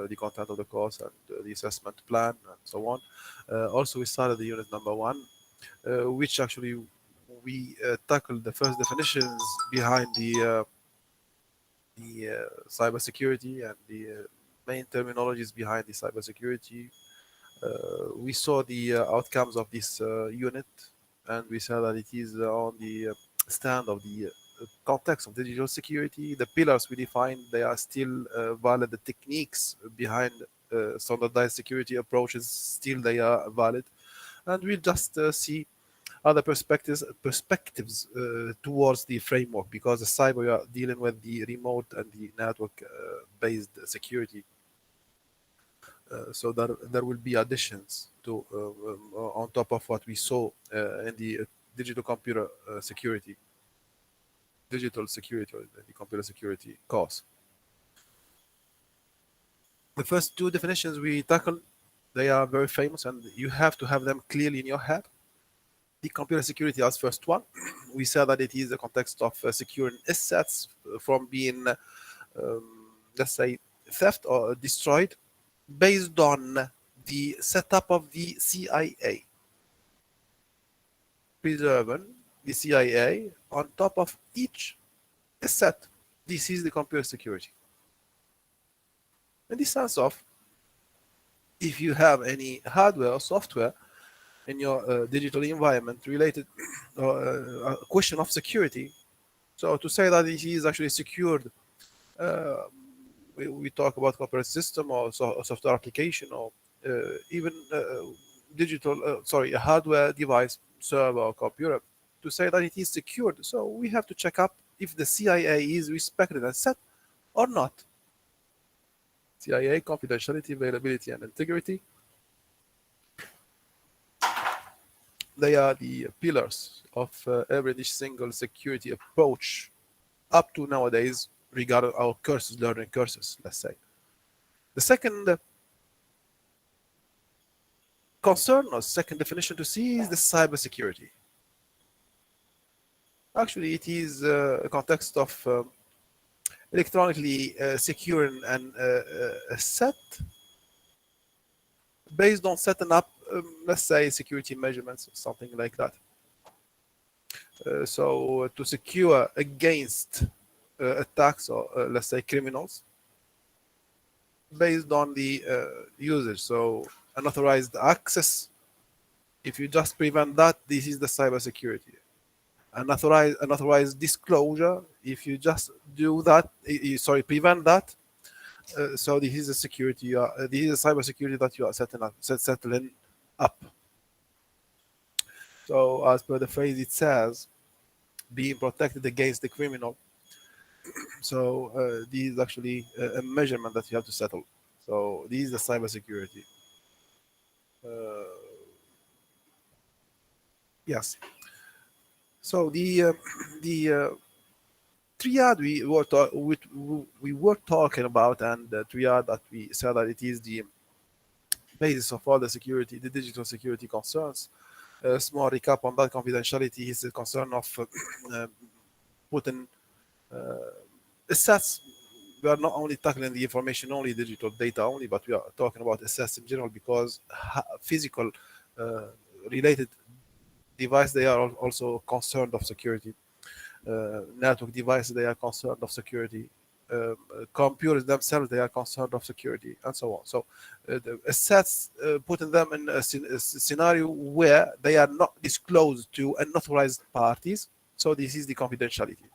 the content of the course and the assessment plan and so on. Also, we started the unit number 1, which actually we tackled the first definitions behind the cybersecurity and the main terminologies behind the cybersecurity. We saw the outcomes of this unit, and we saw that it is on the stand of the context of digital security. The pillars we defined, they are still valid. The techniques behind standardized security approaches, still they are valid. And we'll just see other perspectives towards the framework, because the cyber we are dealing with the remote and the network based security. So there will be additions to on top of what we saw in the digital computer security, digital security, or the computer security course. The first two definitions we tackled, they are very famous, and you have to have them clearly in your head. The computer security as first one, we said that it is the context of securing assets from being, let's say, theft or destroyed, based on the setup of the CIA, preserving the CIA on top of each asset. This is the computer security. In the sense of, if you have any hardware or software in your digital environment related a question of security, so to say that it is actually secured, we talk about operating system or software application, or even digital, a hardware device, server or computer, to say that it is secured. So we have to check up if the CIA is respected and set or not. CIA, confidentiality, availability, and integrity. They are the pillars of every single security approach up to nowadays, regarding our courses, learning courses, let's say. The second concern, or second definition to see, is the cybersecurity. Actually, it is a context of electronically securing an asset based on setting up, let's say, security measurements, or something like that. So to secure against attacks, or let's say criminals, based on the usage. So unauthorized access, if you just prevent that, this is the cybersecurity. Unauthorized disclosure, if you just do that, prevent that, so this is a security, this is a cybersecurity that you are settling up. So as per the phrase, it says being protected against the criminal. So this is actually a measurement that you have to settle. So this is the cybersecurity. Yes. So the triad we were talking about, and the triad that we said that it is the basis of all the security, the digital security concerns. A small recap on that: confidentiality is the concern of putting assets. We are not only tackling the information only, digital data only, but we are talking about assets in general, because physical related device, they are also concerned of security. Network devices, they are concerned of security. Computers themselves, they are concerned of security, and so on. So the assets, putting them in a scenario where they are not disclosed to unauthorized parties. So this is the confidentiality.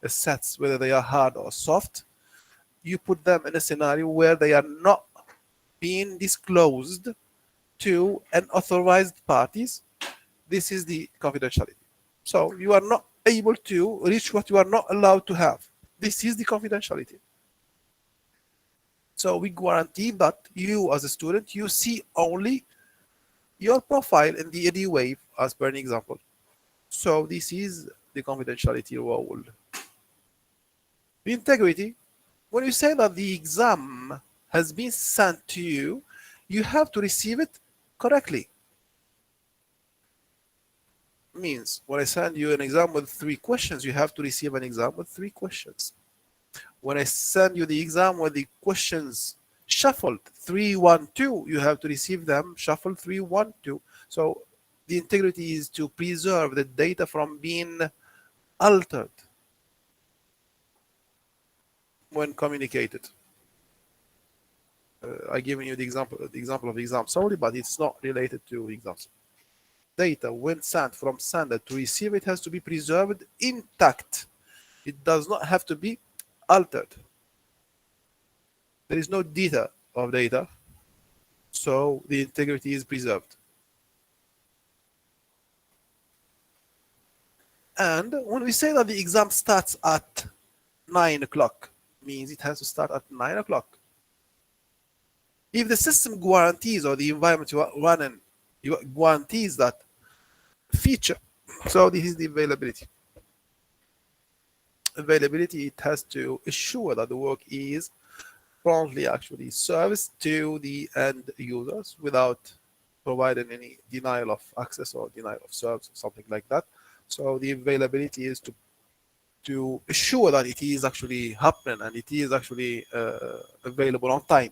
Assets, whether they are hard or soft, you put them in a scenario where they are not being disclosed to unauthorized parties. This is the confidentiality. So you are not able to reach what you are not allowed to have. This is the confidentiality. So we guarantee that you, as a student, you see only your profile in the AD wave, as per an example. So this is the confidentiality role. The integrity, when you say that the exam has been sent to you, you have to receive it correctly. Means when I send you an exam with 3 questions, you have to receive an exam with 3 questions. When I send you the exam with the questions shuffled 312. You have to receive them shuffled 312. So the integrity is to preserve the data from being altered when communicated. I given you the example of exam sorry, but it's not related to exams. Data when sent from sender to receiver, it has to be preserved intact. It does not have to be altered. There is no data of data, so the integrity is preserved. And when we say that the exam starts at 9 o'clock, means it has to start at 9 o'clock. If the system guarantees, or the environment you are running guarantees that feature, so this is the availability. Availability, it has to assure that the work is promptly actually serviced to the end users without providing any denial of access or denial of service or something like that. So the availability is to assure that it is actually happening and it is actually available on time.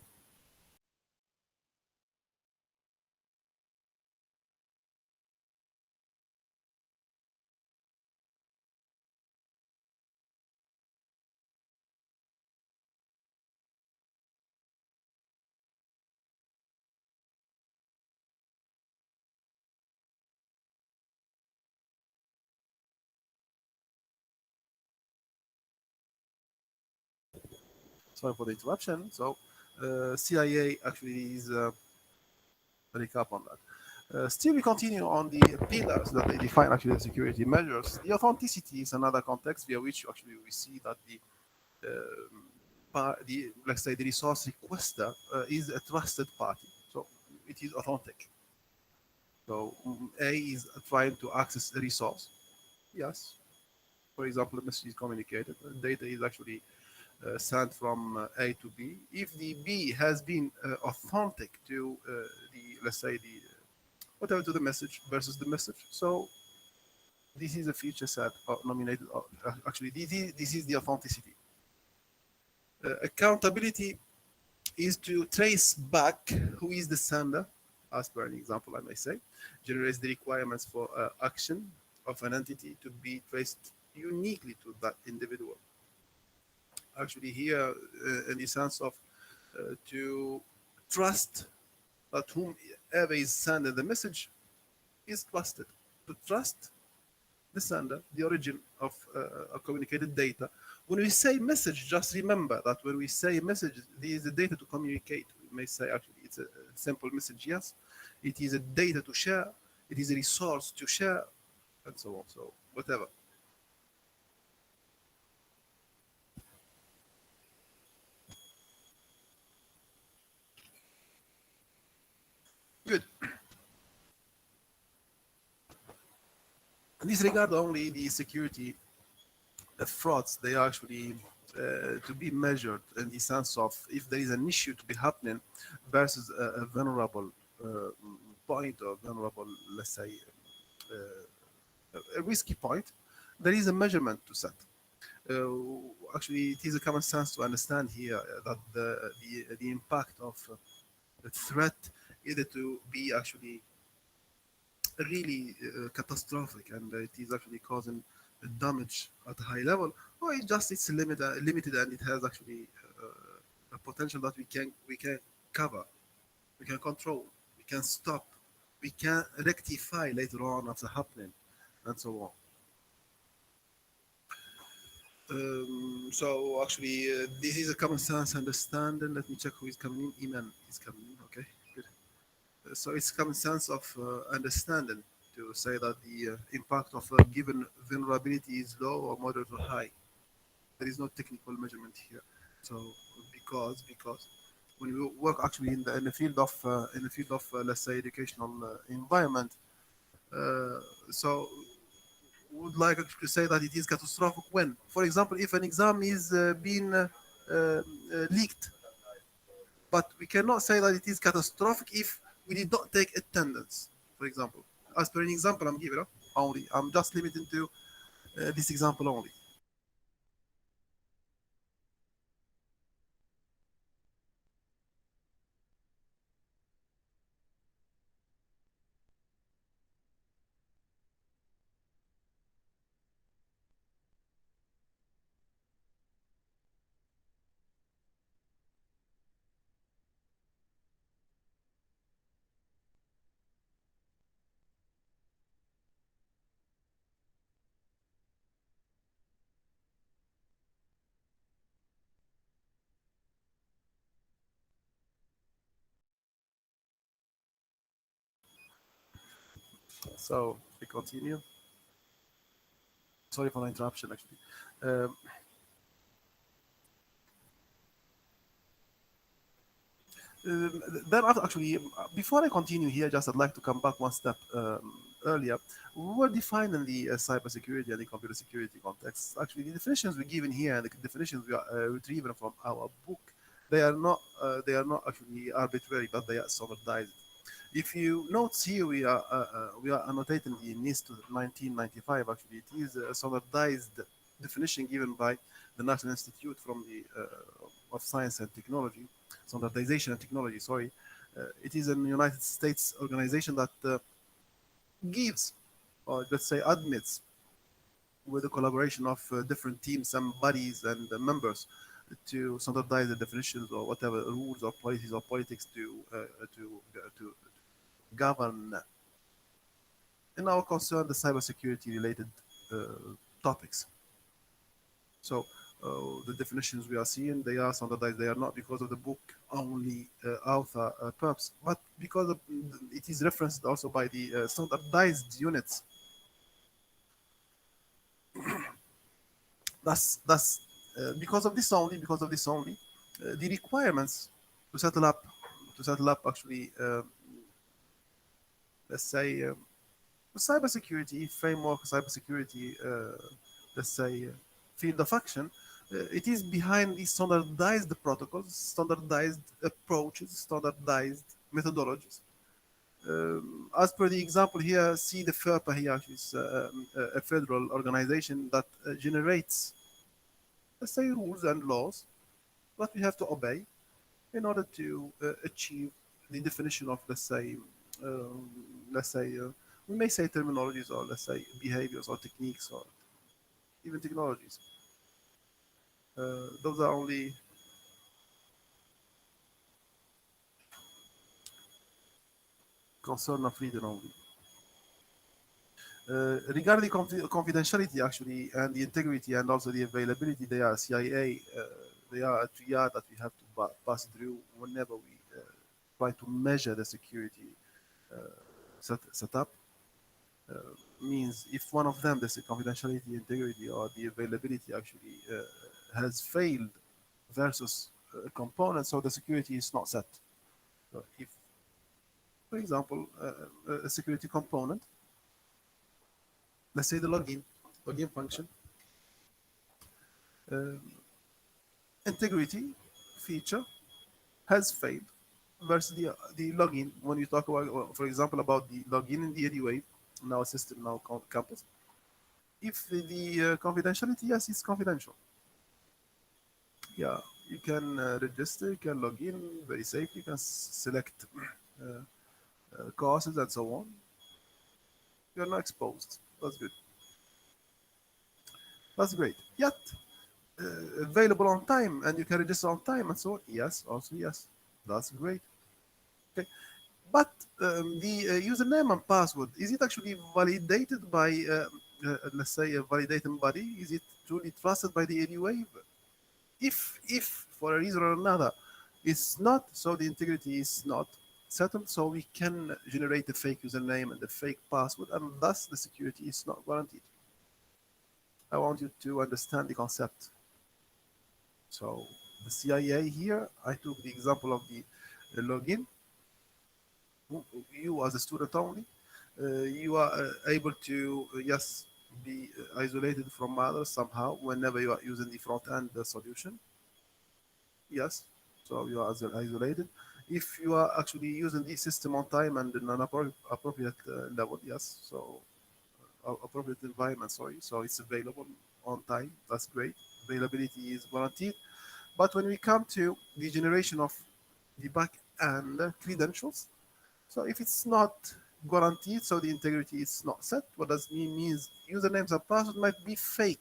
Sorry for the interruption. So CIA actually is a recap on that. Still, we continue on the pillars that they define actually the security measures. The authenticity is another context via which actually we see that the let's say the resource requester is a trusted party, so it is authentic. So A is trying to access a resource. Yes, for example, the message is communicated. Data is actually sent from A to B. If the B has been authentic to the let's say the whatever to the message versus the message, so this is a feature set nominated. Actually, this is the authenticity. Accountability is to trace back who is the sender, as per an example, I may say, generates the requirements for action of an entity to be traced uniquely to that individual. Actually, here, in the sense of to trust that whomever is sending the message is trusted. To trust the sender, the origin of communicated data. When we say message, just remember that when we say message, there is a data to communicate. We may say actually it's a simple message, yes. It is a data to share. It is a resource to share, and so on. So whatever. Good. In this regard, only the security frauds, they are actually to be measured in the sense of if there is an issue to be happening versus a vulnerable point, or vulnerable, let's say, a risky point, there is a measurement to set. Actually, it is a common sense to understand here that the impact of the threat either to be actually really catastrophic, and it is actually causing damage at a high level, or it's limited, and it has actually a potential that we can cover, we can control, we can stop, we can rectify later on after happening, and so on. So actually, this is a common sense understanding. Let me check who is coming in. Iman is coming in. Okay, good. So it's common sense of understanding to say that the impact of a given vulnerability is low or moderate or high. There is no technical measurement here. So because when we work actually in the field of let's say educational environment, uh, so would like to say that it is catastrophic when, for example, if an exam is being leaked, but we cannot say that it is catastrophic if we did not take attendance, for example. As per an example I'm giving only, I'm just limiting to this example only. So we continue. Sorry for the interruption, actually. Um, then actually, before I continue here, just I'd like to come back one step earlier. We were defining the cybersecurity and the computer security context. Actually, the definitions we're given here and the definitions we are retrieving from our book, they are not actually arbitrary, but they are standardized. If you note here, we are annotating the NIST 1995. Actually, it is a standardized definition given by the National Institute from the of Science and Technology, Standardization and Technology. Sorry, it is a United States organization that gives, or let's say, admits, with the collaboration of different teams and bodies and members, to standardize the definitions or whatever rules or policies or politics to govern in our concern the cybersecurity related topics. So the definitions we are seeing, they are standardized. They are not because of the book only author purpose, but because of, it is referenced also by the standardized units. That's because of this only, the requirements to settle up actually, let's say, cybersecurity framework, cybersecurity, let's say, field of action, it is behind these standardized protocols, standardized approaches, standardized methodologies. As per the example here, see the FERPA here, which is a federal organization that generates, let's say, rules and laws that we have to obey in order to achieve the definition of, um, let's say, we may say terminologies, or let's say behaviors or techniques or even technologies. Those are only concern of reading only. Regarding confidentiality, actually, and the integrity and also the availability, they are CIA. They are a triad that we have to pass through whenever we try to measure the security uh, setup. Uh, Means if one of them, the confidentiality, integrity, or the availability actually has failed versus a component, so the security is not set. So if, for example, a security component, let's say the login function, uh, integrity feature has failed versus the login. When you talk about, for example, about the login in the anyway, now system, now campus, if the confidentiality, yes, it's confidential. Yeah, you can register, you can log in very safely, you can select courses and so on. You're not exposed. That's good. That's great. Yet available on time, and you can register on time and so on. Yes, also yes. That's great. Okay, but the username and password, is it actually validated by, let's say, a validating body? Is it truly trusted by the anyway? If for a reason or another it's not, so the integrity is not settled, so we can generate the fake username and the fake password, and thus the security is not guaranteed. I want you to understand the concept. So the CIA here, I took the example of the login. You as a student only, you are able to, yes, be isolated from others somehow whenever you are using the front end solution. Yes, so you are isolated. If you are actually using the system on time and in an appropriate level, yes, so appropriate environment, sorry, so it's available on time. That's great. Availability is guaranteed. But when we come to the generation of the back end credentials, so if it's not guaranteed, so the integrity is not set. What does mean means usernames and passwords might be fake.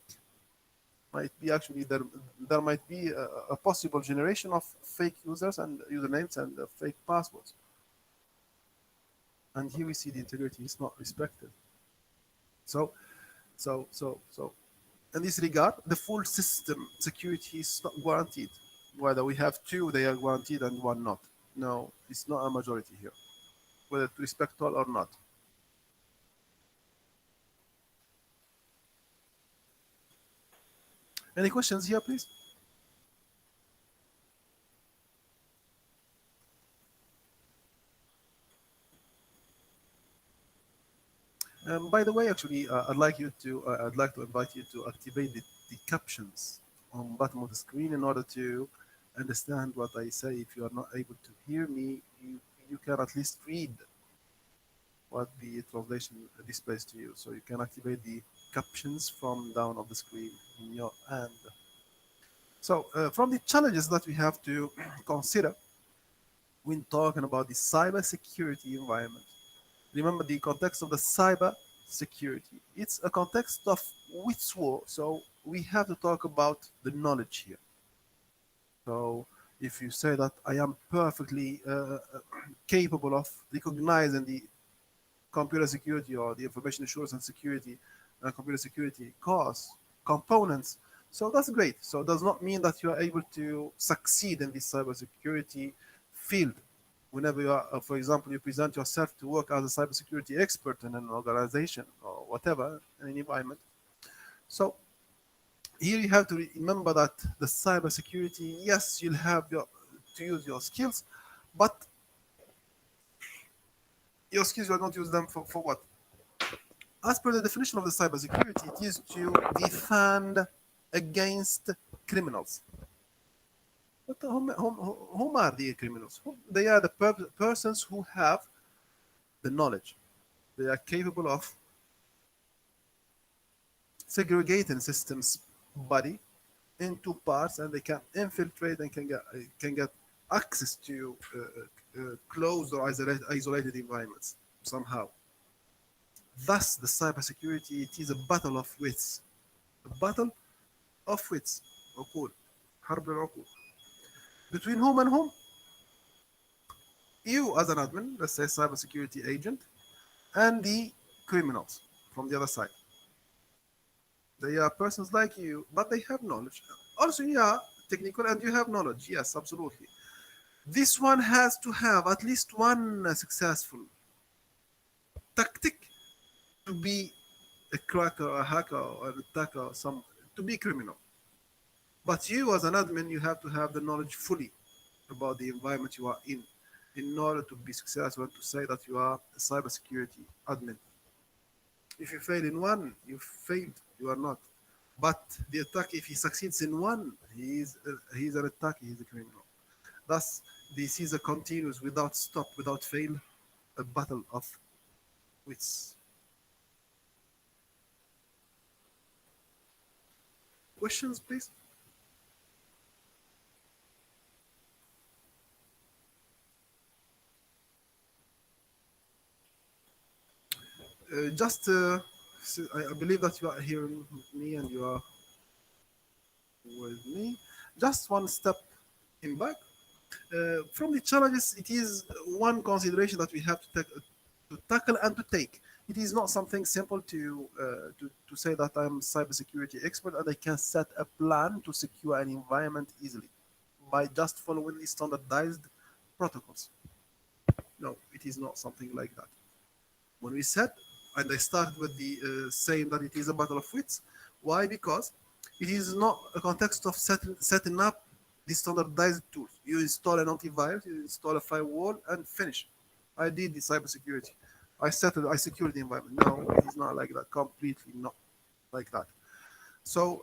Might be actually there might be a possible generation of fake users and usernames and fake passwords. And here we see the integrity is not respected. So so in this regard, the full system security is not guaranteed. Whether we have two, they are guaranteed, and one not. No, it's not a majority here, whether to respect all or not. Any questions here, please? By the way, actually, I'd like to invite you to activate the captions on bottom of the screen in order to understand what I say. If you are not able to hear me, you can at least read what the translation displays to you. So you can activate the captions from down of the screen in your hand. So from the challenges that we have to consider when talking about the cybersecurity environment, remember the context of the cyber security. It's a context of which war. So we have to talk about the knowledge here. So if you say that I am perfectly capable of recognizing the computer security or the information assurance and security, computer security costs, components, so that's great. So it does not mean that you are able to succeed in this cybersecurity field. Whenever you are, for example, you present yourself to work as a cybersecurity expert in an organization or whatever, in an environment. So here you have to remember that the cybersecurity, yes, you'll have to use your skills, but your skills you are going to use them for what? As per the definition of the cybersecurity, it is to defend against criminals. But whom are the criminals? They are the persons who have the knowledge. They are capable of segregating systems body into parts, and they can infiltrate and can get access to closed or isolated environments somehow. Thus, the cybersecurity, it is a battle of wits. A battle of wits. عقول. حرب العقول. Between whom and whom? You as an admin, let's say cybersecurity agent, and the criminals from the other side. They are persons like you, but they have knowledge. Also, yeah, technical, and you have knowledge. Yes, absolutely. This one has to have at least one successful tactic to be a cracker, a hacker, or an attacker, or some to be criminal. But you, as an admin, you have to have the knowledge fully about the environment you are in order to be successful and to say that you are a cybersecurity admin. If you fail in one, you failed. You are not. But the attack, if he succeeds in one, he's an attacker. He's a criminal. Thus, this is a continuous, without stop, without fail, a battle of wits. Questions, please. Just, I believe that you are hearing me and you are with me. Just one step in back. From the challenges, it is one consideration that we have to tackle and to take. It is not something simple to say that I'm cybersecurity expert and I can set a plan to secure an environment easily by just following the standardized protocols. No, it is not something like that. When we said, and I started with the saying that it is a battle of wits. Why? Because it is not a context of setting up the standardized tools. You install an antivirus, you install a firewall, and finish. I did the cybersecurity. I secured the environment. No, it is not like that. Completely not like that. So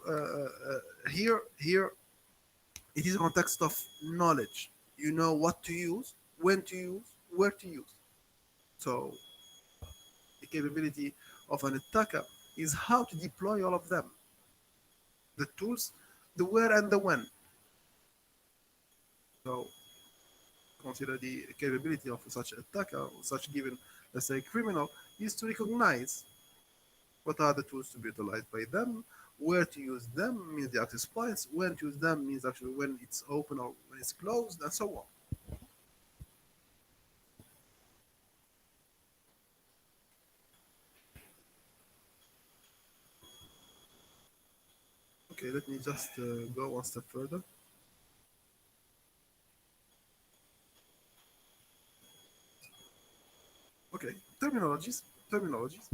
here, it is a context of knowledge. You know what to use, when to use, where to use. So the capability of an attacker is how to deploy all of them. The tools, the where and the when. So consider the capability of such attacker or such given, let's say, criminal, is to recognize what are the tools to be utilized by them, where to use them means the access points, when to use them means actually when it's open or when it's closed, and so on. Okay, let me just go one step further. Okay, terminologies. Terminologies.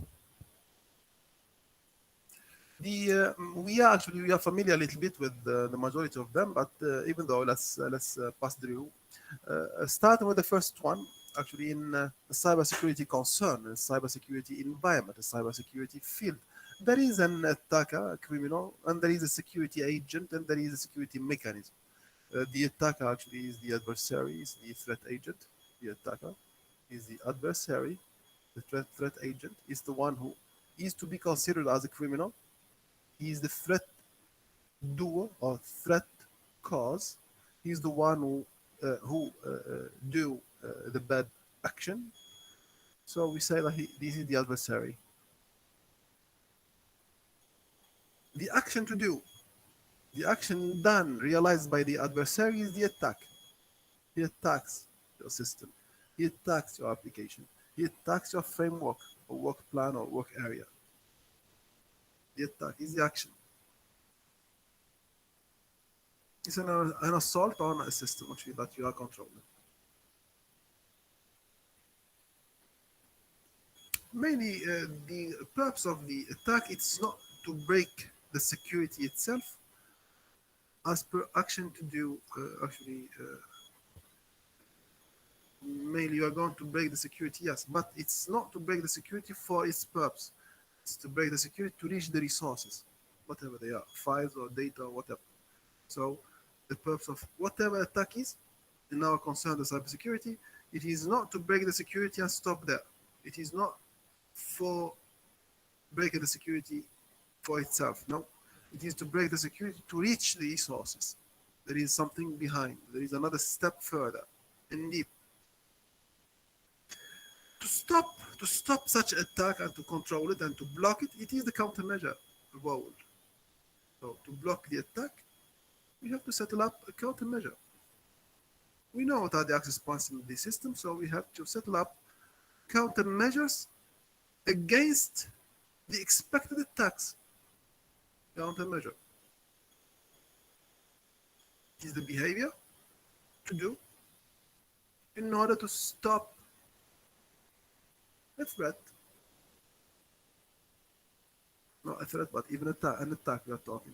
We are familiar a little bit with the majority of them, but even though let's pass through. Starting with the first one, actually in the cybersecurity concern, the cybersecurity environment, the cybersecurity field, there is an attacker, a criminal, and there is a security agent, and there is a security mechanism. The attacker actually is the adversary, is the threat agent. The attacker is the adversary. The threat agent is the one who is to be considered as a criminal. He is the threat doer or threat cause. He's the one who do the bad action. So we say that this is the adversary. The action to do, the action done, realized by the adversary is the attack. He attacks your system. He attacks your application. He attacks your framework or work plan or work area. The attack is the action. It's an assault on a system actually that you are controlling. Mainly, the purpose of the attack it's not to break the security itself, as per action to do. Mainly you are going to break the security, yes, but it's not to break the security for its purpose. It's to break the security to reach the resources, whatever they are, files or data or whatever. So the purpose of whatever attack is, in our concern the cybersecurity, it is not to break the security and stop there. It is not for breaking the security for itself. No, it is to break the security to reach the resources. There is something behind. There is another step further and deep. To stop such attack and to control it and to block it, it is the countermeasure role. So to block the attack, we have to settle up a countermeasure. We know what are the access points in the system, so we have to settle up countermeasures against the expected attacks. Countermeasure is the behavior to do in order to stop a threat. Not a threat, but even an attack we are talking.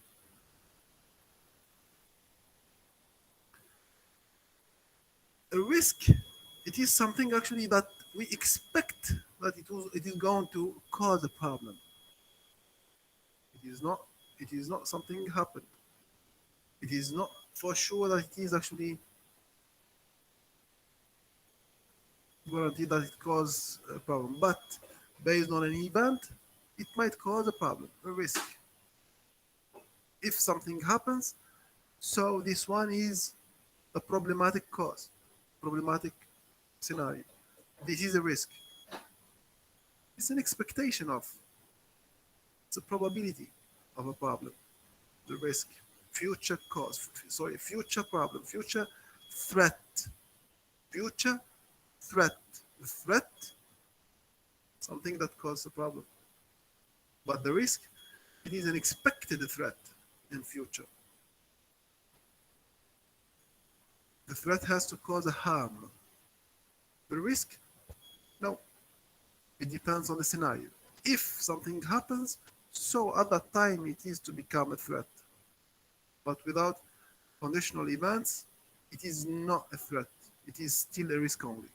A risk, it is something actually that we expect that it is going to cause a problem. It is not something happened. It is not for sure that it is actually guaranteed that it causes a problem. But based on an event, it might cause a problem, a risk. If something happens, so this one is a problematic cause, problematic scenario. This is a risk. It's an expectation of, it's a probability of a problem, the risk, future cause, sorry, future problem, future threat, future threat, the threat, something that causes a problem. But the risk, it is an expected threat in future. The threat has to cause a harm. The risk, no, it depends on the scenario. If something happens, so at that time it is to become a threat. But without conditional events, it is not a threat. It is still a risk only.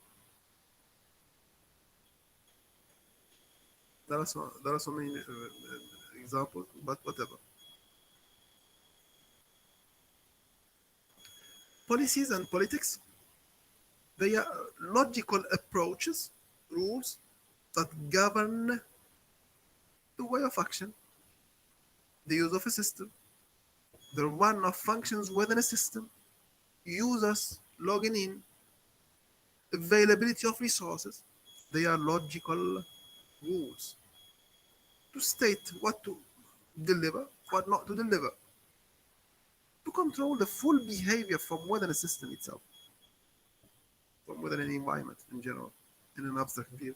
There are so many examples, but whatever. Policies and politics, they are logical approaches, rules that govern the way of action, the use of a system, the run of functions within a system, users logging in, availability of resources. They are logical rules to state what to deliver, what not to deliver, to control the full behavior from within a system itself, from within an environment in general, in an abstract view.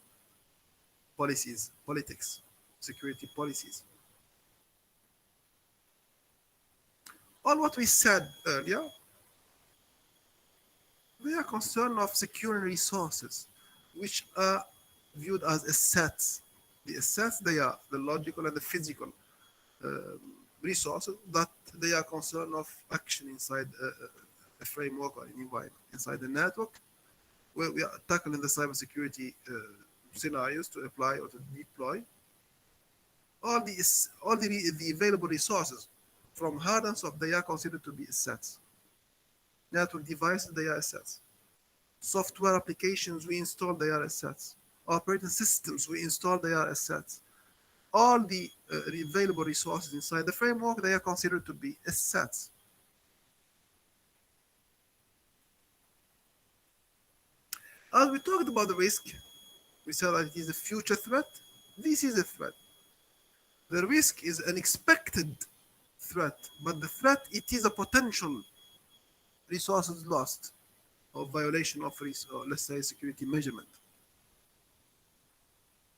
Policies, politics, security policies. All what we said earlier, they are concerned of securing resources, which are viewed as assets. The assets, they are the logical and the physical. resources that they are concerned of action inside a framework or an environment inside the network where we are tackling the cybersecurity scenarios to apply or to deploy all the available resources from hard and soft. They are considered to be assets. Network devices, they are assets. Software applications we install, they are assets. Operating systems we install, they are assets. All the available resources inside the framework, they are considered to be assets. As we talked about the risk, we said that it is a future threat. This is a threat. The risk is an expected threat, but the threat, it is a potential resources lost or violation of, or let's say, security measurement.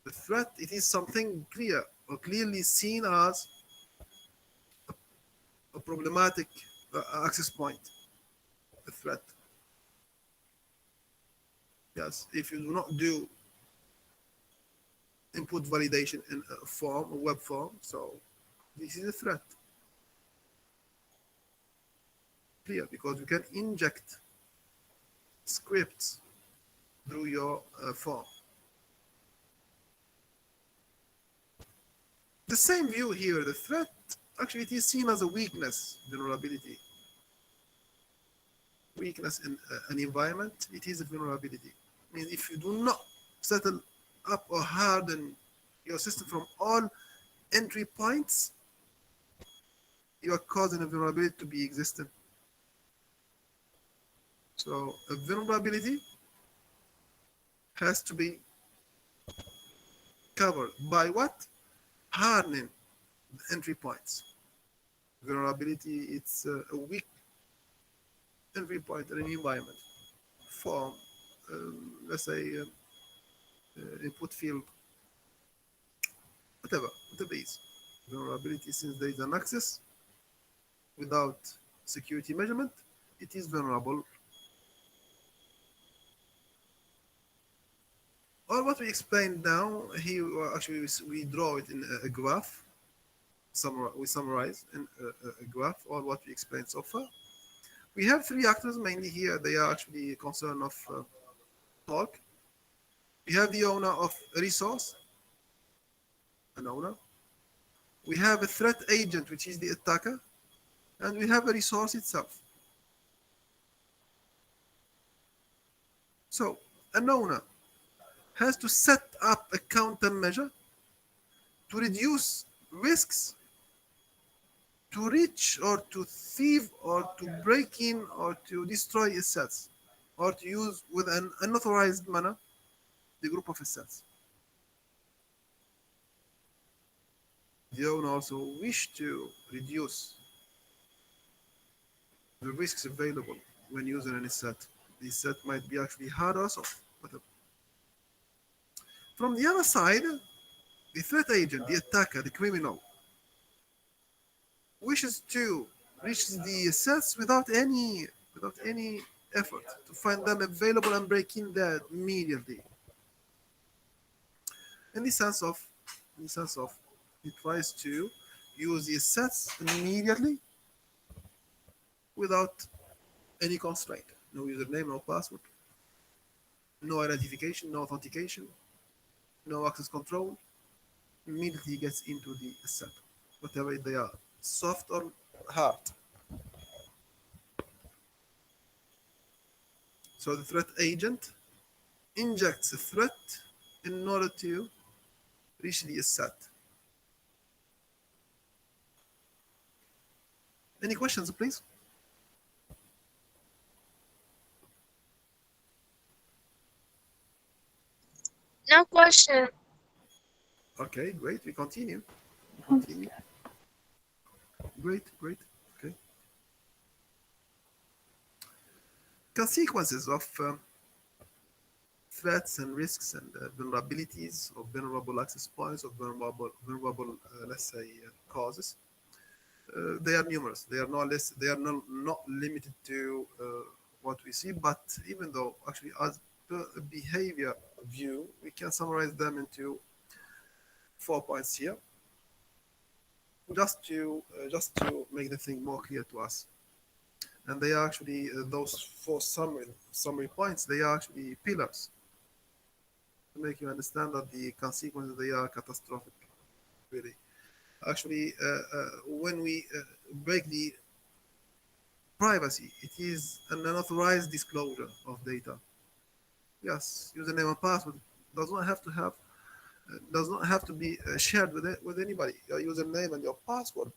The threat, it is something clear or clearly seen as a problematic access point, a threat. Yes, if you do not do input validation in a form, a web form, so this is a threat. Clear, because you can inject scripts through your form. The same view here, the threat, actually it is seen as a weakness, vulnerability. Weakness in an environment, it is a vulnerability. I mean, if you do not settle up or harden your system from all entry points, you are causing a vulnerability to be existent. So a vulnerability has to be covered by what? Hardening the entry points. Vulnerability, it's a weak entry point in an environment. Form, let's say, input field, whatever it is. Vulnerability, since there is an access without security measurement, it is vulnerable. All what we explained now here, actually we draw it in a graph. We summarize in a graph all what we explained so far. We have three actors mainly here. They are actually concerned of talk. We have the owner of a resource, an owner. We have a threat agent, which is the attacker, and we have a resource itself. So an owner has to set up a countermeasure to reduce risks, to reach or to thieve or to break in or to destroy assets, or to use with an unauthorized manner the group of assets. The owner also wish to reduce the risks available when using an asset. The asset might be actually hard or soft, whatever. From the other side, the threat agent, the attacker, the criminal, wishes to reach the assets without any effort, to find them available and break in there immediately. In the sense of, it tries to use the assets immediately without any constraint. No username, no password, no identification, no authentication, no access control. Immediately gets into the asset, whatever they are, soft or hard. So the threat agent injects a threat in order to reach the asset. Any questions, please? No question. Okay, great. We continue. Great. Okay. Consequences of threats and risks and vulnerabilities of vulnerable access points of vulnerable let's say, causes. They are numerous. They are not limited to what we see, but even though actually as a behavior view, we can summarize them into 4 points here. just to make the thing more clear to us. And they are actually those four summary points. They are actually pillars to make you understand that the consequences they are catastrophic. Really, actually, when we break the privacy, it is an unauthorized disclosure of data. Yes, username and password does not have to have does not have to be shared with anybody. Your username and your password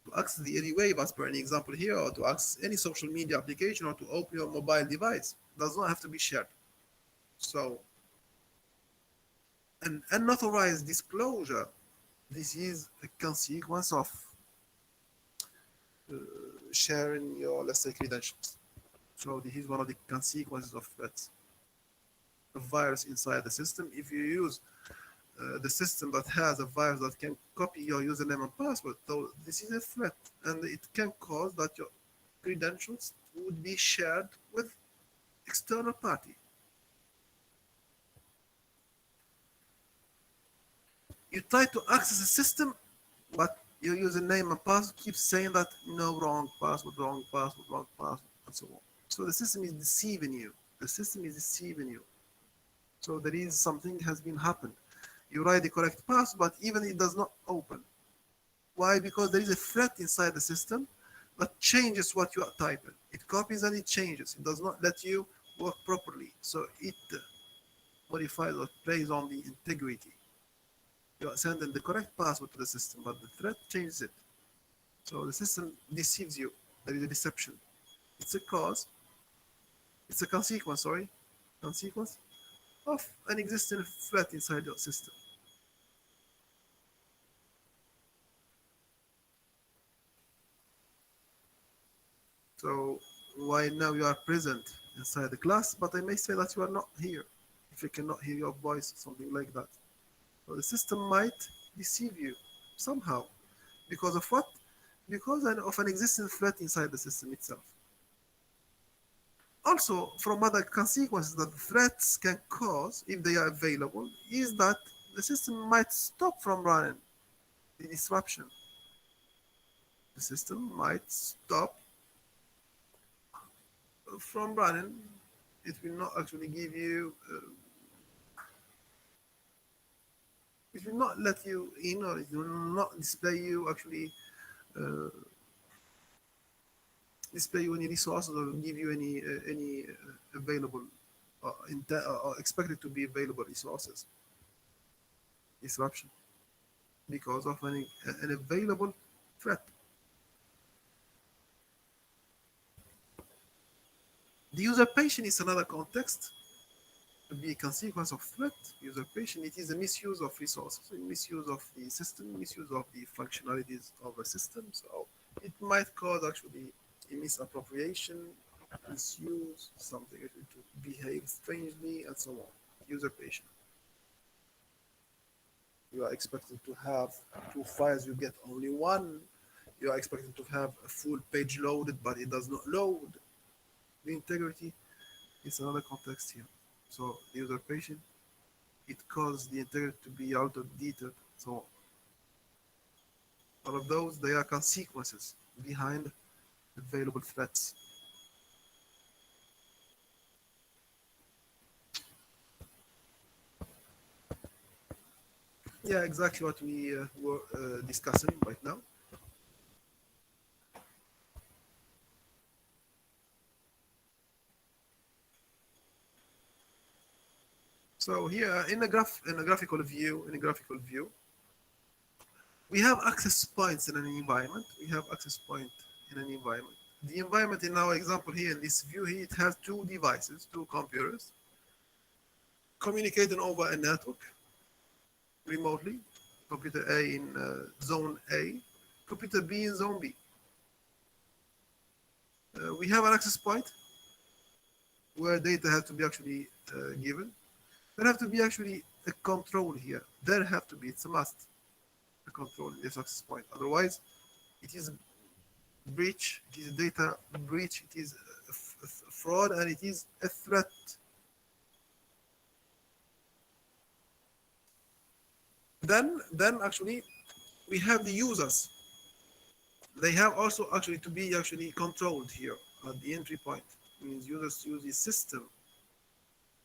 to access the any wave, as per any example here, or to access any social media application, or to open your mobile device, does not have to be shared. So, an unauthorized disclosure, this is a consequence of uh, sharing your, let's say, credentials. So, this is one of the consequences of threats. A virus inside the system. If you use the system that has a virus that can copy your username and password, so this is a threat, and it can cause that your credentials would be shared with external party. You try to access a system, but your username and password keeps saying that no, wrong password, wrong password, wrong password, and so on. So the system is deceiving you. The system is deceiving you. So there is something has been happened. You write the correct password, but even it does not open. Why? Because there is a threat inside the system that changes what you are typing. It copies and it changes. It does not let you work properly. So it modifies or plays on the integrity. You are sending the correct password to the system, but the threat changes it. So the system deceives you. There is a deception. It's a cause. It's a consequence, sorry. Consequence of an existing threat inside your system. So why now you are present inside the class, but I may say that you are not here. If you cannot hear your voice, something like that. So the system might deceive you somehow. Because of what? Because of an existing threat inside the system itself. Also, from other consequences that threats can cause, if they are available, is that the system might stop from running the disruption. The system might stop from running. It will not actually give you, it will not let you in, or it will not display you actually, uh, display you any resources or give you any available or expected to be available resources. Disruption because of an available threat. The usurpation is another context to be a consequence of threat. Usurpation, it is a misuse of resources, a misuse of the system, misuse of the functionalities of a system. So it might cause actually a misappropriation, misuse, something to behave strangely, and so on. Usurpation. You are expected to have two files, you get only one. You are expected to have a full page loaded, but it does not load. The integrity is another context here. So the usurpation, it causes the integrity to be altered, detailed. So all of those, they are consequences behind available threats. Yeah, exactly what we were discussing right now. So here in a graphical view, we have access points in an environment. We have access point in an environment. The environment in our example here in this view here, it has two devices, two computers communicating over a network remotely. Computer A in zone A, computer B in zone B. We have an access point where data has to be actually given. There have to be actually a control here. There have to be, it's a must, a control in this access point. Otherwise, it is breach, it is data breach, it is a fraud, and it is a threat. then actually we have the users. They have also actually to be actually controlled here at the entry point. Means users use the system,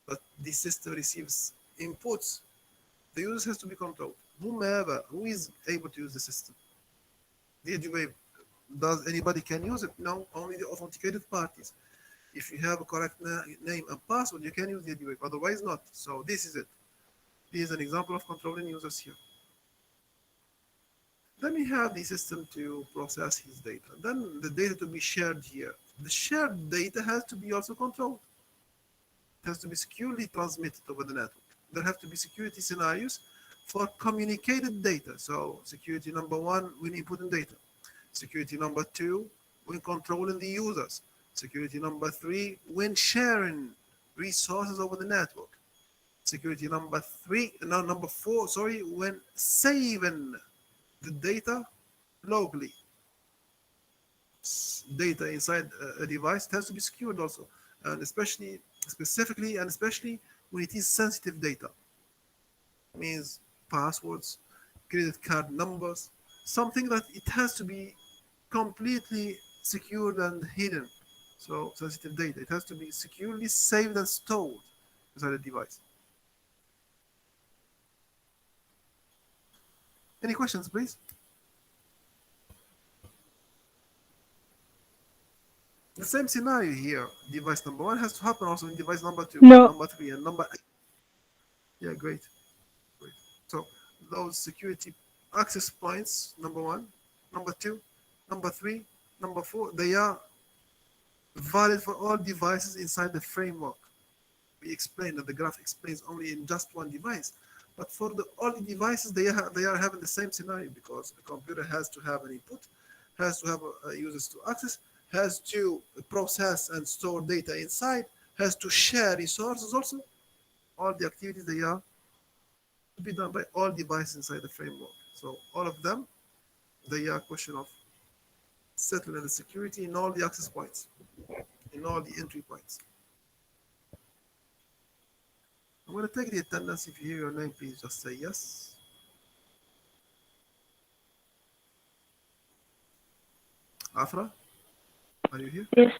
but the system receives inputs. The user has to be controlled. Whomever who is able to use the system. The edge does anybody can use it? No, only the authenticated parties. If you have a correct name and password, you can use the edge otherwise not. So this is it. This is an example of controlling users here. Then we have the system to process his data. Then the data to be shared here. The shared data has to be also controlled. It has to be securely transmitted over the network. There have to be security scenarios for communicated data. So security number one, when inputting data. Security number two, when controlling the users. Security number three, when sharing resources over the network. Security number three, no, number four, sorry, when saving the data locally. Data inside a device has to be secured also, and especially, specifically, and especially when it is sensitive data. Means passwords, credit card numbers, something that it has to be completely secured and hidden. So sensitive data, it has to be securely saved and stored inside a device. Any questions, please? The same scenario here. Device number one has to happen also in device number two, No. number three, and number eight. Yeah, great. Great. So those security access points, number one, number two, number three, number four, they are valid for all devices inside the framework. We explained that the graph explains only in just one device, but for the all the devices, they are having the same scenario because the computer has to have an input, has to have users to access, has to process and store data inside, has to share resources also. All the activities they are to be done by all devices inside the framework. So all of them, they are a question of settling the security in all the access points, in all the entry points. I'm going to take the attendance. If you hear your name, please just say yes. Afra, are you here? Yes.